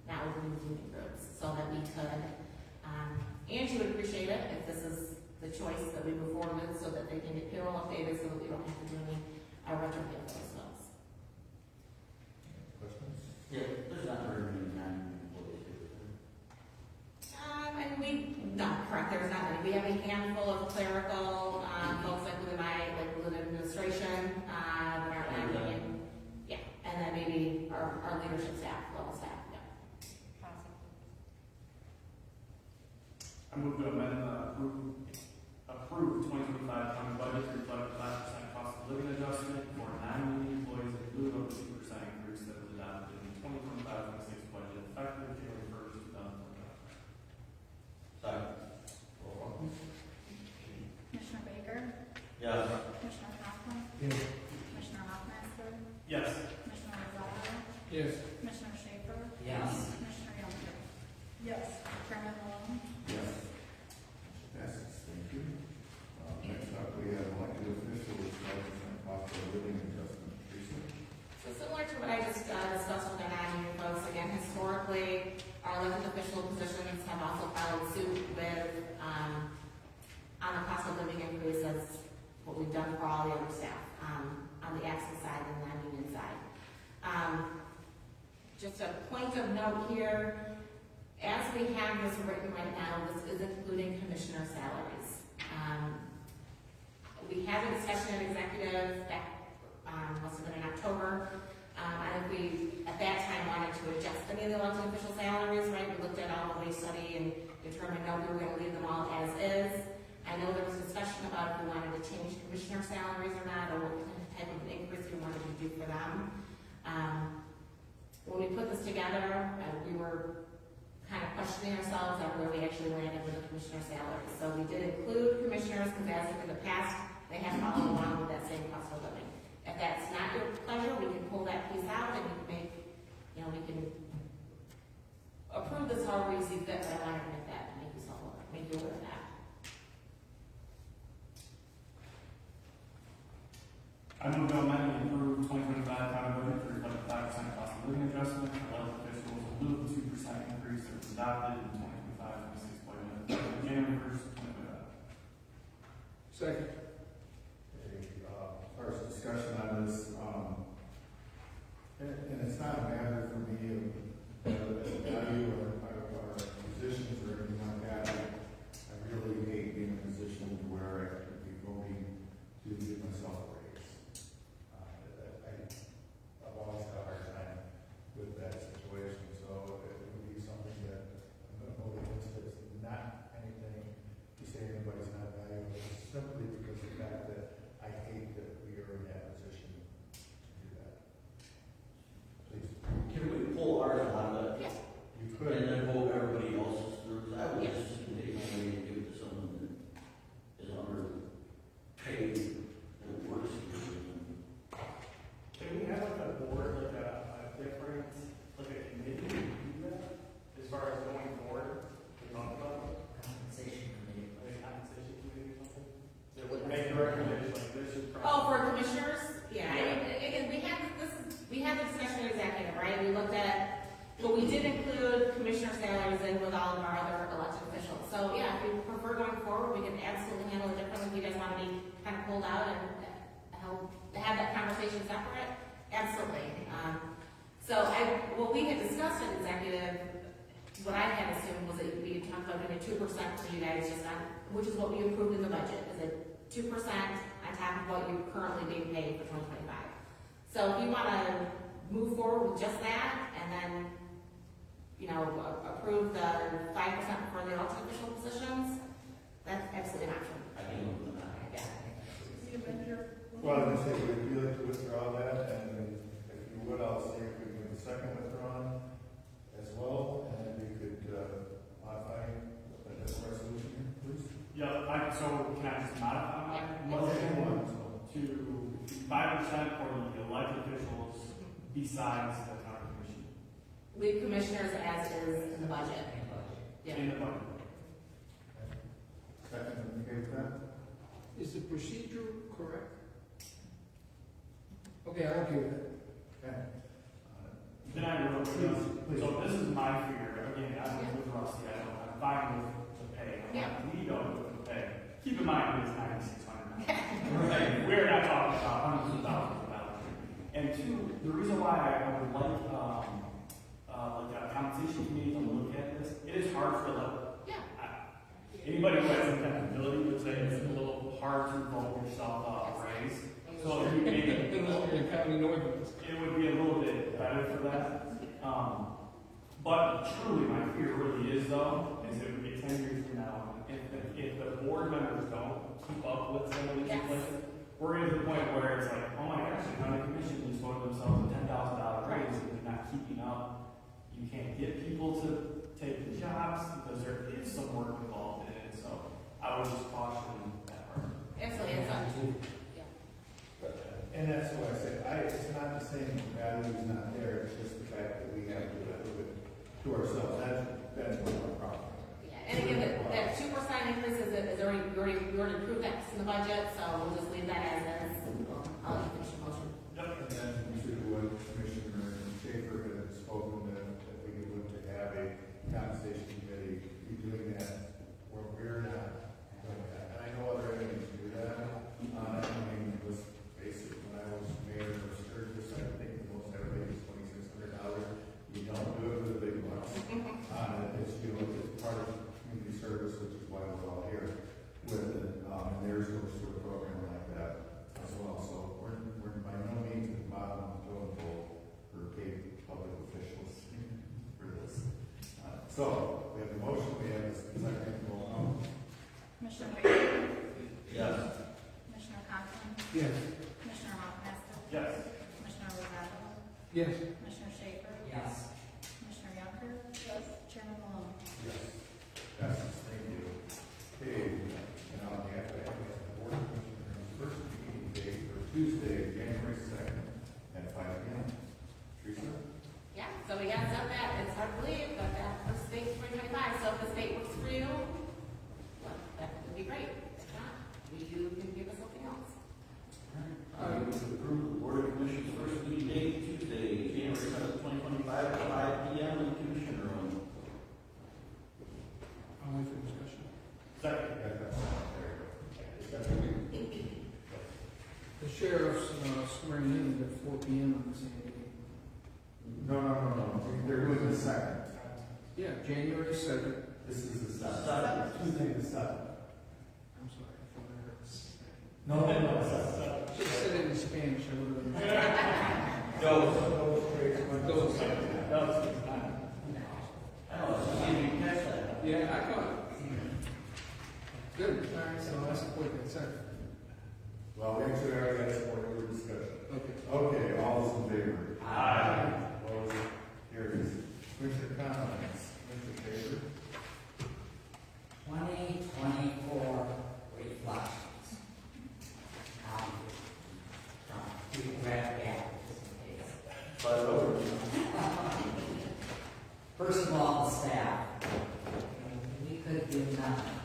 not within the union groups, so that we could, Angie would appreciate it if this is the choice that we move forward with, so that they can get payroll updated, so that we don't have to do any retrofit of those bills. Questions? Yeah, there's not very many non-union employees here. No, correct, there's not many. We have a handful of clerical, folks like within administration, that are non-union. Yeah, and then maybe our leadership staff, level staff, yeah. I move to amend approve 2025 county budget to reflect 5% cost of living adjustment for non-union employees in lieu of the 2% increase that was adopted in 2025-26 budget effective January 1st, 2025. Second. Roll call, please. Commissioner Baker? Yes. Commissioner Coughlin? Yes. Commissioner Hopmaster? Yes. Commissioner Rosado? Yes. Commissioner Shaver? Yes. Commissioner Younger? Yes. Chairman Linger? Yes. Passes, thank you. Next up, we have elected officials, 5% cost of living adjustment. Teresa? So similar to what I just discussed with the non-union folks, again, historically, our elected official positions have also followed suit with, on the cost of living increases, what we've done for all the other staff, on the AXA side and the non-union side. Just a point of note here, as we have this written right now, this is including commissioner salaries. We had a discussion in executive back, must have been in October. I think we, at that time, wanted to adjust any of the elected official salaries, right? We looked at all the wage study and determined, no, we were gonna leave them all as is. I know there was discussion about if we wanted to change commissioner salaries or not, or what type of increase we wanted to do for them. When we put this together, we were kind of questioning ourselves on where we actually landed with the commissioner salaries. So we did include commissioners, because as in the past, they have followed along with that same cost of living. If that's not your pleasure, we can pull that piece out and we can make, we can approve this however you see fit, but I wanted to make that, make you aware of that. I move to amend and approve 2025 county budget to reflect 5% cost of living adjustment for elected officials in lieu of the 2% increase that was adopted in 2025-26 budget effective January 1st, 2025. Second. Okay, as far as discussion on this, and it's not a matter for me of value or our positions or anything like that. I really hate being in a position where I could be voting to give myself a raise. I've always had a hard time with that situation, so it would be something that I'm going to vote compensation separate? Absolutely. What we had discussed in executive, what I had assumed was that we had talked about doing a 2% for you guys just on, which is what we approved in the budget, is a 2% on top of what you're currently being paid for 2025. So if you want to move forward with just that, and then, approve the 5% for the elected official positions, that's absolutely an option. I can move that. Well, I was gonna say, would you like to withdraw that, and if you would, I'll see if we can get the second withdrawn as well, and then we could, modify this resolution, please. Yeah, so can I just modify my Okay, motion so, to 5% for the elected officials besides the county commission? Leave commissioners as is in the budget. Yeah. In the budget. second, okay with that? Is the procedure correct? Okay, I'm okay with that. Okay. Then I wrote, Please. so this is my fear, again, I'm with Rusty, I'm fine with the pay. We don't with the pay. Keep in mind, it's $9,600. Right. We're not talking about hundreds of thousands of dollars. And two, the reason why I would like a compensation committee to look at this, it is hard for anybody who has accountability would say it's a little hard to vote yourself a raise. So if you make it, it would be a little bit better for that. But truly, my fear really is though, is it would be 10 years from now, if the board members don't keep up with some of these places, we're at the point where it's like, oh my gosh, the county commission just voted themselves a $10,000 raise and they're not keeping up. You can't get people to take the jobs because there is some work involved in it. So I would just caution that part. Absolutely, it's up to. And that's what I said, it's not the same, the value is not there, it's just the fact that we have to do it to ourselves, that's what our problem. Yeah, and again, that 2% increase is already, we already approved that in the budget, so we'll just leave that as is. I'll finish the motion. And then to what Commissioner Schaefer had spoken, that we would to have a compensation committee, be doing that, where we're not doing that. And I know other entities do that, I mean, it was basic, when I was mayor of Sturgis, I think the most everybody is $2,600. You don't do it for the big bucks. It's part of community service, which is why we're all here with it, and there's no sort of program like that as well. So we're by no means at the bottom of the totem pole for paid public officials for this. So we have the motion, we have the second, roll call. Commissioner Rea? Yes. Commissioner Conklin? Yes. Commissioner Montaster? Yes. Commissioner Rosado? Yes. Commissioner Schaefer? Yes. Commissioner Yonker? Yes. Chairman Malone? Yes. Yes, thank you. Okay, now we have to have the board of commissioners first meeting date for Tuesday, January 2nd at 5 p.m. Teresa? Yeah, so we got set that, it's hard to believe, but that first date 2025, so if this date works for you, well, that would be great. If not, you can give us something else. I move to approve the Board of Commissioners' first meeting date, Tuesday, January 7th, 2025, at 5 p.m. in the Commissioner Room. I'll wait for discussion. Second. The sheriff's swearing in at 4 p.m. on the same day. No. They're doing the second. Yeah, January 2nd. This is the 7th. Tuesday the 7th. I'm sorry, I thought I heard. No. Just said it in Spanish, I would have. Those. Yeah, I caught it. Good, all right, so I support that second. Well, we actually already had some more discussion. Okay. Okay, all those in favor? Aye. Opposed? Carries. Commissioner comments? Commissioner Schaefer? 2024 reflections. Keep track of that, just in case. First of all, the staff. We could do nothing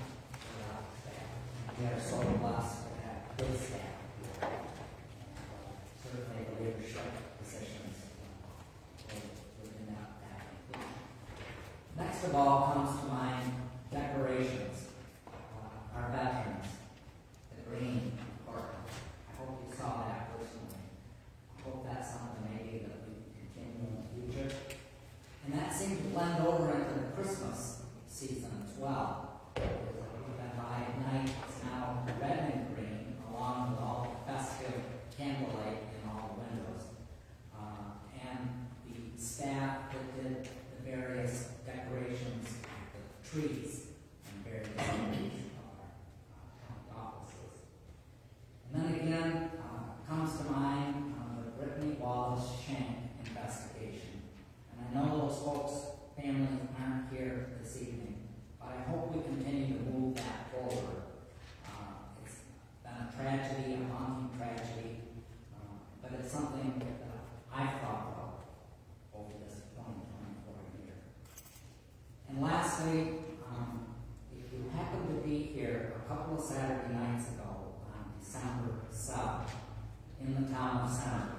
without the staff. We are so blessed to have good staff. Certainly the leadership positions within that. Next of all comes to mind decorations. Our veterans, the green courthouse. I hope you saw that personally. well. Even by night, it's now red and green, along with all the festive candlelight in all the windows. And the staff that did the various decorations, the trees, and various offices. And then again, comes to mind the Brittany Wallace Shank investigation. And I know those folks' families aren't here this evening, but I hope we continue to move that forward. It's been a tragedy, a haunting tragedy, but it's something that I've thought about over this 2024 year. And lastly, if you happen to be here a couple of Saturday nights ago on December 7th in the town of Centerville,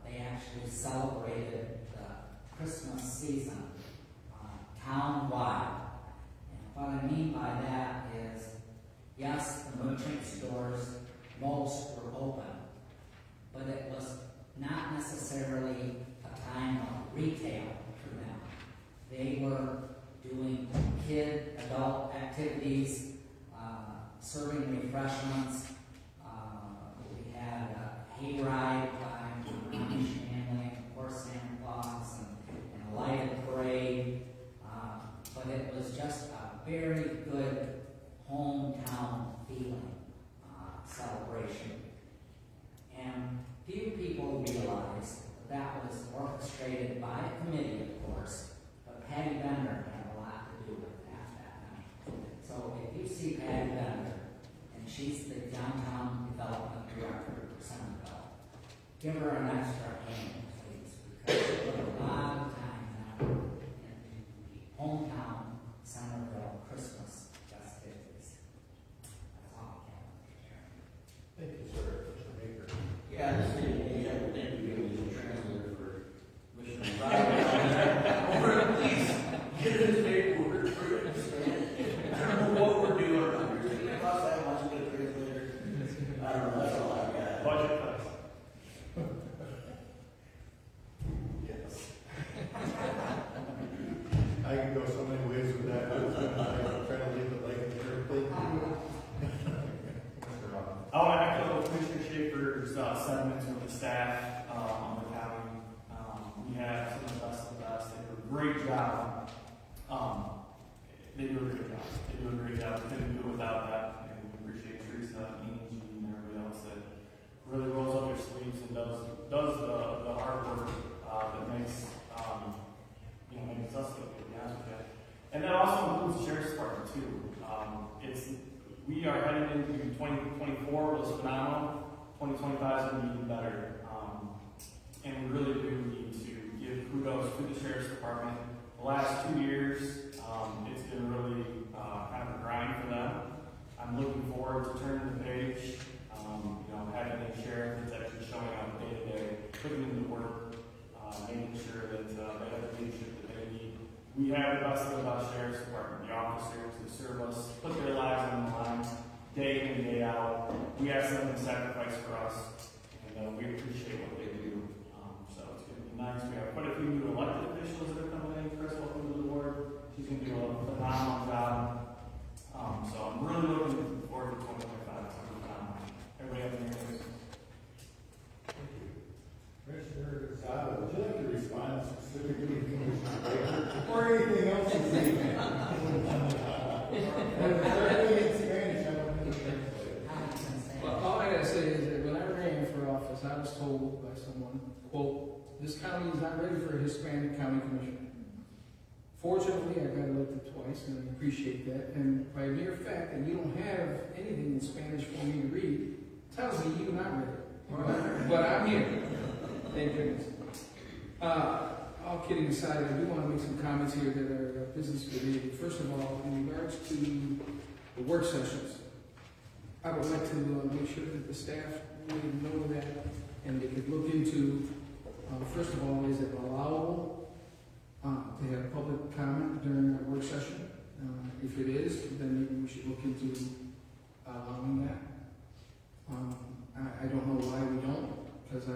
they actually celebrated the Christmas season town-wide. And what I mean by that is, yes, the merchant stores, most were open, but it was not necessarily a time of retail for them. They were doing kid, adult activities, serving refreshments. We had a hayride by the Amish family, of course Santa Claus, and a lighted parade. But it was just a very good hometown feeling celebration. And few people realize that was orchestrated by a committee, of course, but Patty Bender had a lot to do with that night. So if you see Patty Bender, and she's the downtown development director for Centerville, give her an extra hand, please, because she put a lot of time now in the hometown Centerville Christmas festivities. That's all I can. Thank you, sir. Mr. Baker. Yeah, this is, I think we need a translator for Commissioner Ryan. Or please, get his paperwork for it. I don't know what we're doing around here. It's gonna cost that much to get a translator. I don't know, that's all I've got. Budget cuts. Yes. I can go so many ways with that. I'm trying to leave it like a jerk. Thank you. Mr. Robbins. I want to echo Commissioner Schaefer's sentiments with the staff on the county. We have some of the best of the best. They do a great job. They do a great job. They do a great job. We couldn't do it without that. And we appreciate Teresa, Angie, and everybody else that really rolls up their sleeves and does the hard work that makes makes us look good, to be honest with you. And that also includes the sheriff's department too. We are heading into 2024 was phenomenal. 2025 is going to be even better. And we really do need to give kudos to the sheriff's department. The last 2 years, it's been really kind of a grind for them. I'm looking forward to turning the page. Having a sheriff that's actually showing up day to day, putting in the work, making sure that they have the leadership that they need. We have the best of the best sheriff's department, the officers that serve us, put their lives on the line day in and day out. We ask them to sacrifice for us, and we appreciate what they do. So it's going to be nice. We have quite a few new elected officials that are coming in. Chris, welcome to the board. She's going to do a phenomenal job. So I'm really looking forward to 2025. Everybody have any questions? Thank you. Commissioner Zada, would you like to respond specifically to Commissioner Baker or anything else you think? Well, all I gotta say is that when I ran for office, I was told by someone, quote, "This county is not ready for a Hispanic county commissioner." Fortunately, I got elected twice, and I appreciate that. And by mere fact that you don't have anything in Spanish for me to read, tells me you're not ready. But I'm here. Thank goodness. All kidding aside, I do want to make some comments here that are business related. First of all, in regards to the work sessions, I would like to make sure that the staff would know that and they could look into, first of all, is it allowable to have public comment during a work session? If it is, then maybe we should look into allowing that. I don't know why we don't, because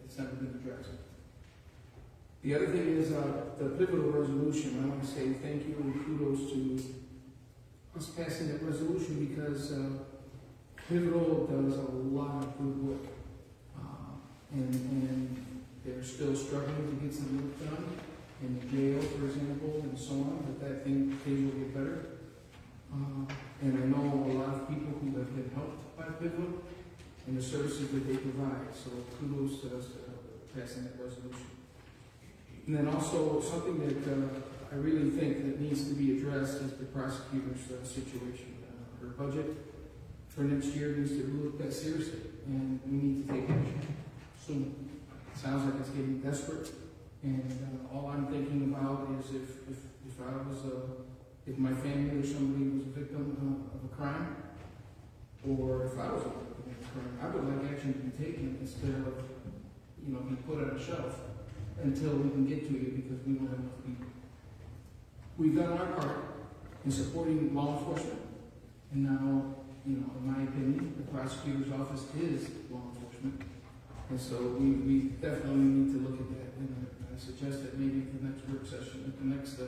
it's never been addressed. The other thing is the pivotal resolution. I want to say thank you and kudos to because Pivotal does a lot of good work. And they're still struggling to get some work done in the jail, for example, and so on, but that thing will get better. And I know a lot of people who have been helped by Pivotal and the services that they provide, so kudos to us for passing that resolution. And then also, something that I really think that needs to be addressed is the prosecutor's situation. Her budget for next year needs to be looked at seriously, and we need to take action soon. It sounds like it's getting desperate, and all I'm thinking about is if I was if my family or somebody was a victim of a crime, or if I was a victim of a crime, I would like action to be taken instead of, be put on a shelf until we can get to you because we don't have enough people. We've done our part in supporting law enforcement, and now, in my opinion, the prosecutor's office is law enforcement. And so we definitely need to look at that, and I suggest that maybe at the next work session, at the next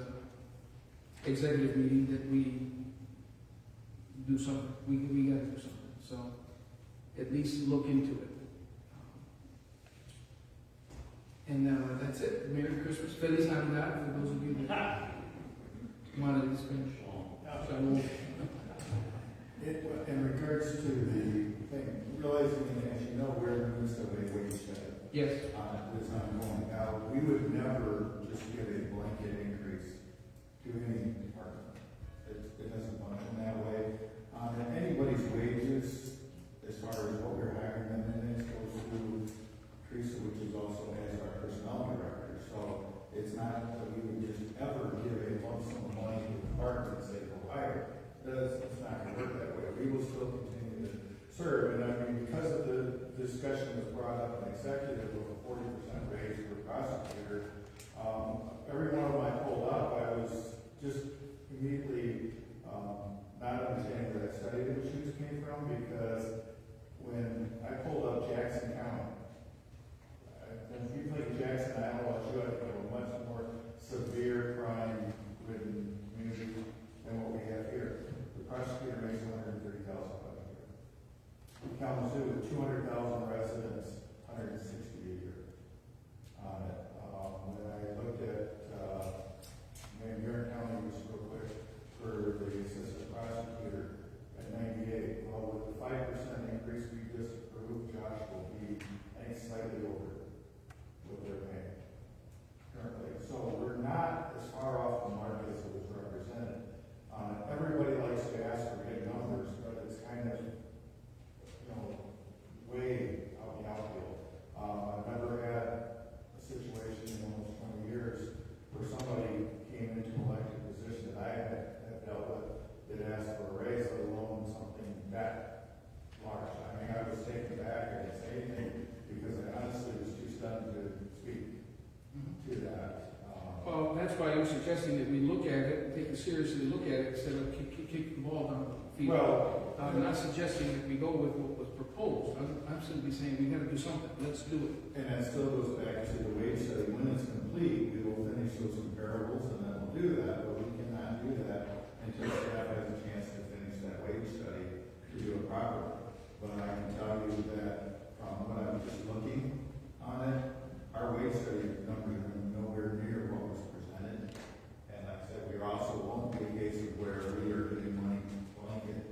executive meeting, that we do something. We got to do something. So at least look into it. And that's it. Merry Christmas. Feliz Navidad for those of you that wanted to Spanish. So, in regards to the thing, realizing, as you know, we're in the midst of a wage study. yes. That's ongoing. Now, we would never just give a blanket increase to any department. It doesn't function that way. Anybody's wages, as far as what we're hiring them in, goes through Teresa, which is also as our personnel director. So it's not that we would just ever give a lump sum of money to the department and say, go hire. It's not going to work that way. We will still continue to serve. And I mean, because of the discussion was brought up in executive of a 40% raise for prosecutor, every one of them I pulled up, I was just immediately not understanding where that study of issues came from, because when I pulled up Jackson County, when you think Jackson, Iowa, you have a much more severe crime-ridden community than what we have here. The prosecutor makes $130,000 a year. Kalamazoo, with 200,000 residents, $160,000 a year. When I looked at Van Buren County, just real quick, for the assistant prosecutor at 98. Well, with the 5% increase we just approved, Josh will be, I think, slightly over what they're paying currently. So we're not as far off the mark as it was represented. Everybody likes to ask for big numbers, but it's kind of, way out the outfield. I've never had a situation in almost 20 years where somebody came into an elected position that I had dealt with that asked for a raise, let alone something that large. I mean, I was taken back. I didn't say anything because I honestly was too stunned to speak to that. Well, that's why I'm suggesting that we look at it, take a seriously look at it, instead of kick the ball down the field. Well, I'm not suggesting that we go with what was proposed. I'm simply saying we got to do something. Let's do it. and that still goes back to the wage study. When it's complete, we will finish those comparables and then we'll do that, but we cannot do that until staff has a chance to finish that wage study to do it properly. But I can tell you that from what I'm just looking on it, our wage study numbers are nowhere near what was presented. And like I said, we also won't be a case of where we are giving money blanket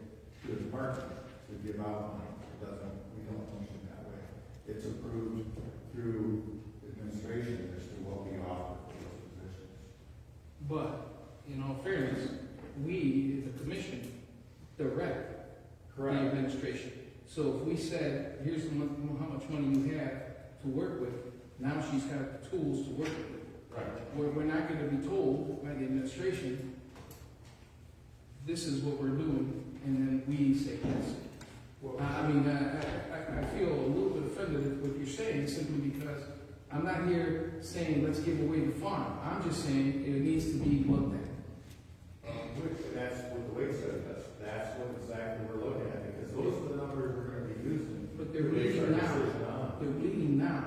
to the department to give out money. We don't function that way. It's approved through administration as to what we offer for those positions. But, in all fairness, we, the commission, direct the administration. So if we said, here's how much money you have to work with, now she's got the tools to work with it. Right. We're not going to be told by the administration, this is what we're doing, and then we say yes. Well, I feel a little bit offended at what you're saying, simply because I'm not here saying let's give away the farm. I'm just saying it needs to be looked at. that's what the wage study does. That's what exactly we're looking at, because those are the numbers we're going to be using. But they're to base our bleeding now. decision on. They're bleeding now.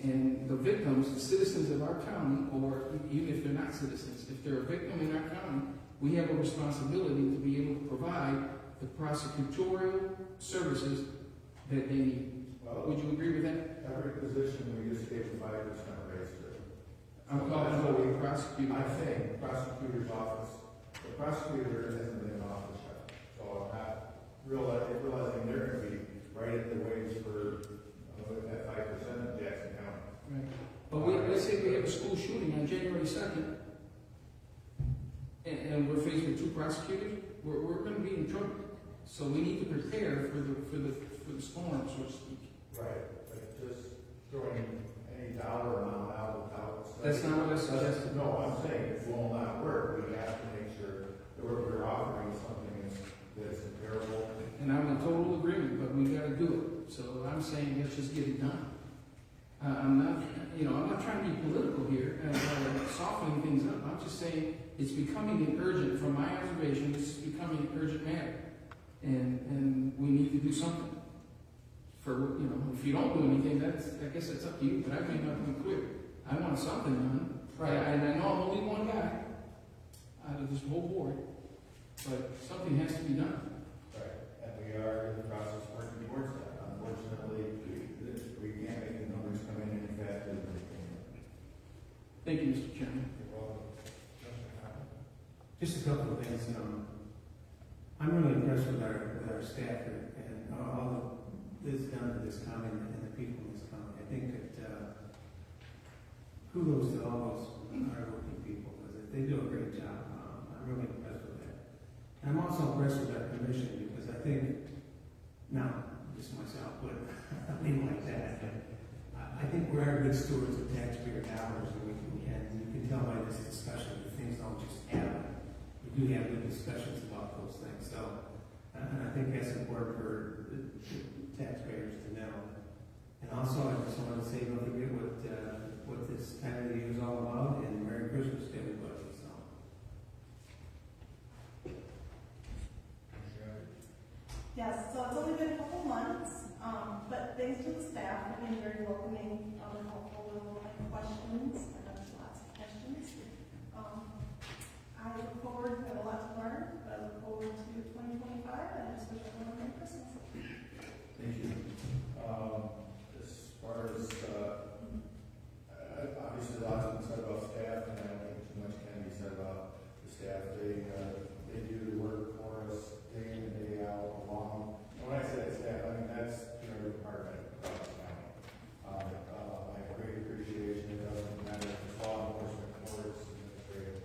And the victims, the citizens of our county, or even if they're not citizens, if they're a victim in our county, we have a responsibility to be able to provide the prosecutorial services that they need. Well, Would you agree with that? every position we just gave a 5% raise to. I'm talking about the prosecutor. I think prosecutor's office, the prosecutor hasn't been in office yet, so I'm not realizing they're gonna be right at the wage for, at 5% in Jackson County. Right. But let's say we have a school shooting on January 2nd, and we're faced with 2 prosecutors, we're gonna be in trouble. So we need to prepare for the storm, so to speak. Right, but just throwing any dollar amount out without. That's not what I suggested. No, I'm saying it will not work. We have to make sure that we're offering something that's comparable. And I'm in total agreement, but we gotta do it. So I'm saying, let's just get it done. I'm not trying to be political here, softening things up. I'm just saying, it's becoming an urgent, from my observation, it's becoming an urgent matter. And we need to do something. If you don't do anything, I guess that's up to you, but I may not be clear. I want something done. Right. And I know I'm only one guy out of this whole board, but something has to be done. Right, and we are in the process of working towards that. Unfortunately, we can't make the numbers come in any faster than they can. Thank you, Mr. Chairman. You're welcome. Just a couple of things. I'm really impressed with our staff and all that is done to this county and the people in this county. I think that kudos to all those hardworking people because they do a great job. I'm really impressed with that. And I'm also impressed with our commission because I think, now, just myself, but I mean like that. I think we are good stewards of taxpayer dollars, and you can tell by this discussion that things don't just happen. We do have good discussions about those things. So, and I think that's important for the taxpayers to know. And also, I just want to say, don't forget what this time of the year is all about, and Merry Christmas to everybody. So. Yes, so it's only been a couple months, but thanks to the staff for being very welcoming, helpful, and any questions. I know there's lots of questions. I look forward, we have a lot to learn, but I look forward to 2025, and I just wish everyone a Merry Christmas. Thank you. As far as, obviously a lot's been said about staff, and I don't think too much can be said about the staff. They do the work for us day in and day out along. And when I say staff, I mean that's every department across the county. I have great appreciation. It doesn't matter if it's law enforcement, courts, administrative.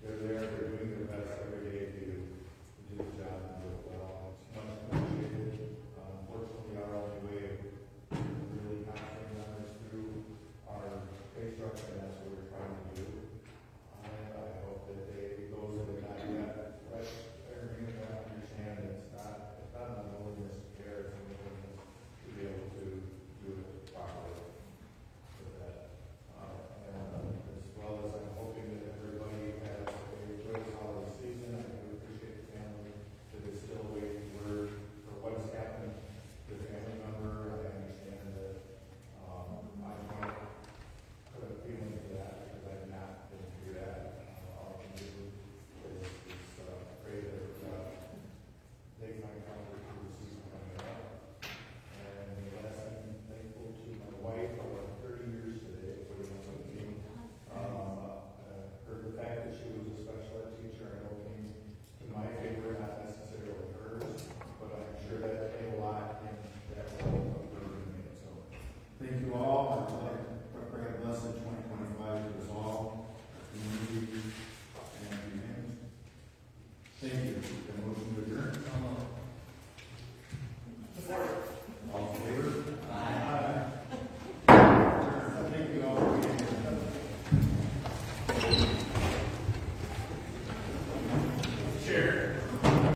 They're there, they're doing their best every day to do the job and do it well. It's much appreciated. Unfortunately, our only way of really concentrating on this through our pay structure, and that's what we're trying to do. I hope that those that have not yet read everything, understand that it's not an unwillingness to care, it's an unwillingness to be able to do it properly with that. And as well as I'm hoping that everybody has a joyous holiday season. I do appreciate the family that is still waiting for what has happened to the family member. I understand that I might put a feeling to that because I've not been through that. All I can do is pray that they find comfort through the season coming up. And last, I'm thankful to my wife. I worked 30 years today for the team. The fact that she was a special ed teacher, I know came to my favor, not necessarily hers, but I'm sure that played a lot in that role of her and me. So thank you all. I'd like to pray a blessed 2025 to us all, our community, and your hands. Thank you. The motion